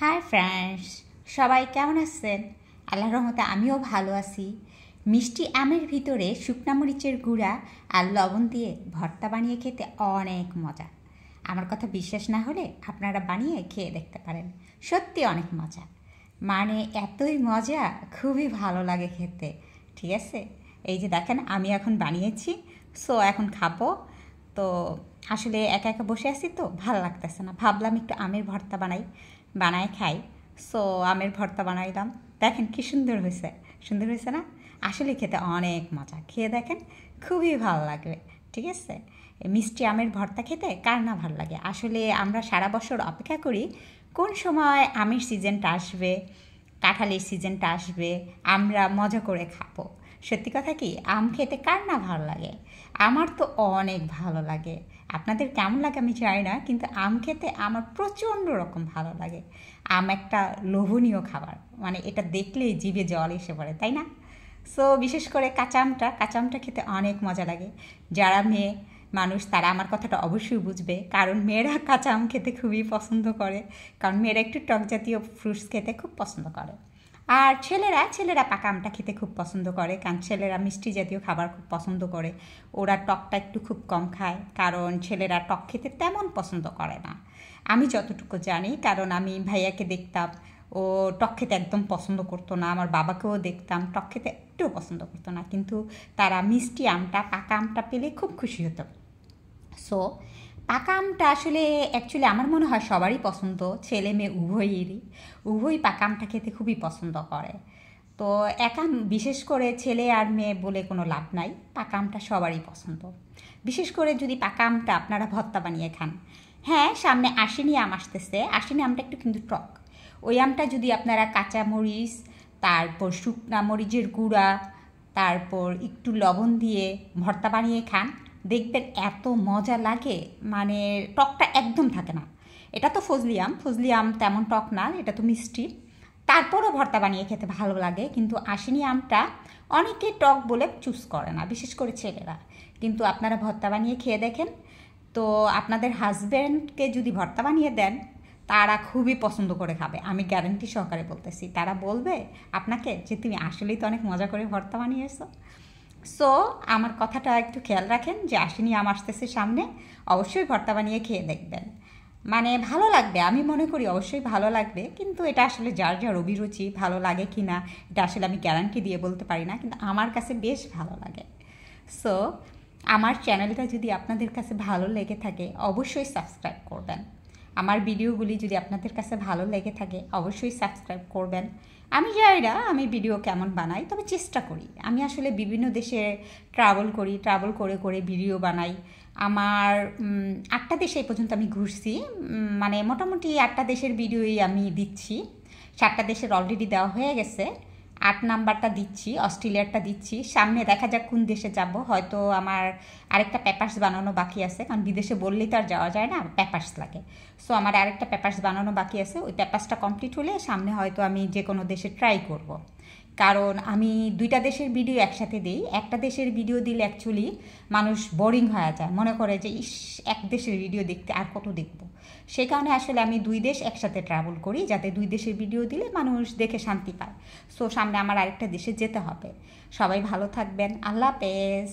Hi friends, সবাই কেমন আছেন? আল্লাহর রহমতে আমিও ভালো আছি। মিষ্টি আমের ভিতরে শুকনা মরিচের গুঁড়া আর লবণ দিয়ে ভর্তা বানিয়ে খেতে অনেক মজা। আমার কথা বিশ্বাস না হলে আপনারা বানিয়ে খেয়ে দেখতে পারেন। সত্যি অনেক মজা, মানে এতই মজা, খুবই ভালো লাগে খেতে। ঠিক আছে, এই যে দেখেন আমি এখন বানিয়েছি, সো এখন খাবো। তো আসলে একা একা বসে আছি তো ভালো লাগতেছে না, ভাবলাম একটু আমের ভর্তা বানায় খাই। সো আমের ভর্তা বানাইলাম। দেখেন কি সুন্দর হয়েছে, সুন্দর হয়েছে না? আসলে খেতে অনেক মজা, খেয়ে দেখেন, খুবই ভালো লাগবে। ঠিক আছে, এই মিষ্টি আমের ভর্তা খেতে কার না ভালো লাগে? আসলে আমরা সারা বছর অপেক্ষা করি কোন সময় আমের সিজনটা আসবে, কাঁঠালের সিজনটা আসবে, আমরা মজা করে খাবো। সত্যি কথা কি, আম খেতে কার না ভালো লাগে? আমার তো অনেক ভালো লাগে। আপনাদের কেমন লাগে আমি জানি না, কিন্তু আম খেতে আমার প্রচণ্ড রকম ভালো লাগে। আম একটা লোভনীয় খাবার, মানে এটা দেখলেই জিভে জল এসে পড়ে, তাই না? সো বিশেষ করে কাঁচা আমটা খেতে অনেক মজা লাগে। যারা মেয়ে মানুষ তারা আমার কথাটা অবশ্যই বুঝবে, কারণ মেয়েরা কাঁচা আম খেতে খুবই পছন্দ করে, কারণ মেয়েরা একটু টক জাতীয় ফ্রুটস খেতে খুব পছন্দ করে। আর ছেলেরা পাকা আমটা খেতে খুব পছন্দ করে, কারণ ছেলেরা মিষ্টি জাতীয় খাবার খুব পছন্দ করে। ওরা টকটা একটু খুব কম খায়, কারণ ছেলেরা টক খেতে তেমন পছন্দ করে না। আমি যতটুকু জানি, কারণ আমি ভাইয়াকে দেখতাম, ও টক খেতে একদম পছন্দ করতো না। আমার বাবাকেও দেখতাম টক খেতে একটুও পছন্দ করতো না, কিন্তু তারা মিষ্টি আমটা, পাকা আমটা পেলে খুব খুশি হতো। সো পাকা আমটা আসলে অ্যাকচুয়ালি আমার মনে হয় সবারই পছন্দ, ছেলে মেয়ে উভয়ই পাকা আমটা খেতে খুবই পছন্দ করে। তো একা বিশেষ করে ছেলে আর মেয়ে বলে কোনো লাভ নাই, পাকা আমটা সবারই পছন্দ। বিশেষ করে যদি পাকা আমটা আপনারা ভর্তা বানিয়ে খান। হ্যাঁ, সামনে আশ্বিনী আম আসতেছে, আশ্বিনী আমটা একটু কিন্তু টক। ওই আমটা যদি আপনারা কাঁচা মরিচ, তারপর শুকনা মরিচের গুঁড়া, তারপর একটু লবণ দিয়ে ভর্তা বানিয়ে খান, দেখবেন এত মজা লাগে, মানে টকটা একদম থাকে না। এটা তো ফজলি আম তেমন টক না, এটা তো মিষ্টি। তারপরও ভর্তা বানিয়ে খেতে ভালো লাগে, কিন্তু আশ্বিনী আমটা অনেকে টক বলে চুজ করে না, বিশেষ করে ছেলেরা। কিন্তু আপনারা ভর্তা বানিয়ে খেয়ে দেখেন, তো আপনাদের হাজব্যান্ডকে যদি ভর্তা বানিয়ে দেন, তারা খুবই পছন্দ করে খাবে, আমি গ্যারান্টি সহকারে বলতেছি। তারা বলবে আপনাকে যে তুমি আসলেই তো অনেক মজা করে ভর্তা বানিয়েছো। সো আমার কথাটা একটু খেয়াল রাখেন যে আশ্বিনী আম আসতেছে সামনে, অবশ্যই ভর্তা বানিয়ে খেয়ে দেখবেন, মানে ভালো লাগবে। আমি মনে করি অবশ্যই ভালো লাগবে, কিন্তু এটা আসলে যার যার অভিরুচি, ভালো লাগে কি না এটা আসলে আমি গ্যারান্টি দিয়ে বলতে পারি না, কিন্তু আমার কাছে বেশ ভালো লাগে। সো আমার চ্যানেলটা যদি আপনাদের কাছে ভালো লেগে থাকে অবশ্যই সাবস্ক্রাইব করবেন। আমার ভিডিওগুলি যদি আপনাদের কাছে ভালো লেগে থাকে অবশ্যই সাবস্ক্রাইব করবেন। আমি জানি না আমি ভিডিও কেমন বানাই, তবে চেষ্টা করি। আমি আসলে বিভিন্ন দেশে ট্রাভেল করে করে ভিডিও বানাই। আমার 8টা দেশে এই পর্যন্ত আমি ঘুরছি, মানে মোটামুটি 8টা দেশের ভিডিওই আমি দিচ্ছি। 7টা দেশের অলরেডি দেওয়া হয়ে গেছে, 8 নাম্বারটা দিচ্ছি, অস্ট্রেলিয়ারটা দিচ্ছি। সামনে দেখা যাক কোন দেশে যাব, হয়তো আমার আরেকটা পেপারস বানানো বাকি আছে, কারণ বিদেশে বললেই তো আর যাওয়া যায় না, পেপারস লাগে। সো আমার আরেকটা পেপারস বানানো বাকি আছে, ওই পেপারসটা কমপ্লিট হলে সামনে হয়তো আমি যে কোনো দেশে ট্রাই করব। কারণ আমি 2টা দেশের ভিডিও একসাথে দিই, একটা দেশের ভিডিও দিলে অ্যাকচুয়ালি মানুষ বোরিং হয়ে যায়, মনে করে যে ইস, এক দেশের ভিডিও দেখতে আর কত দেখব। সেই কারণে আসলে আমি 2 দেশ একসাথে ট্রাভেল করি, যাতে 2 দেশের ভিডিও দিলে মানুষ দেখে শান্তি পায়। সো সামনে আমার আরেকটা দেশে যেতে হবে। সবাই ভালো থাকবেন, আল্লাহ হাফেজ।